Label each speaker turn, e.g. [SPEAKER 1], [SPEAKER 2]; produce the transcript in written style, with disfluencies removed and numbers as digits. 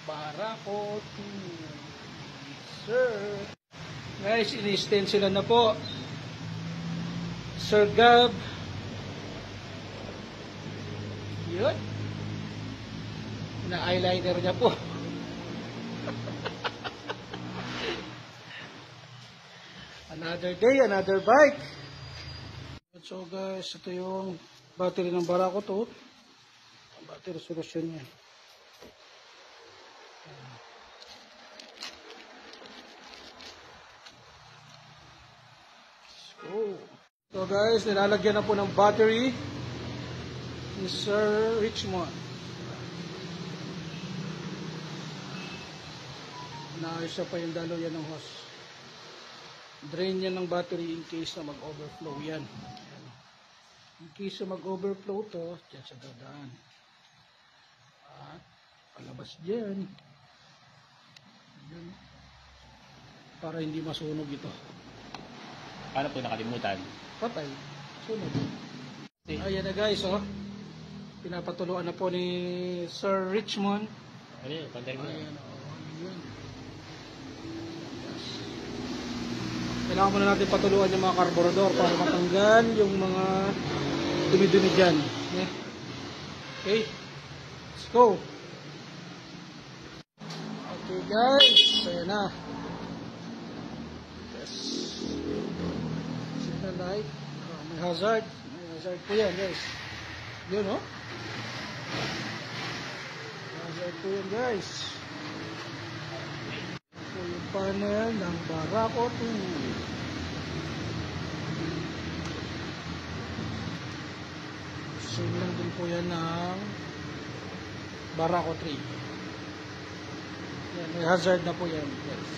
[SPEAKER 1] Barako 2. Sir. Guys, ini-stencilan na po. Sir Gab. Yun. Na-eyeliner niya po. Another day, another bike. So guys, ito yung battery ng Barako 2. Ang battery resolution niya. So guys, nilalagyan na po ng battery ni Sir Richmond. Naayos siya pa yung daluyan ng hose. Drain yan ng battery in case na mag-overflow yan. In case na mag-overflow to, dyan sa dadaan. At palabas dyan. Dyan. Para hindi masunog ito.
[SPEAKER 2] Paano po nakalimutan?
[SPEAKER 1] Patay. Sunog. Ayan na guys, oh. Pinapatuluan na po ni Sir Richmond.
[SPEAKER 2] Ano yun? Pantay mo.
[SPEAKER 1] Ayan, oh. Ayan. Kailangan muna natin patuluan yung mga karburador para matanggal yung mga dumi-dumi dyan. Okay. Let's go. Okay guys. Ayan na. Yes. Signal light. Oh, may hazard. May hazard po yan guys. Yun oh. Hazard po yan guys. So yung panel ng Barako 2. Same lang din po yan ng Barako 3. Yan, may hazard na po yan guys.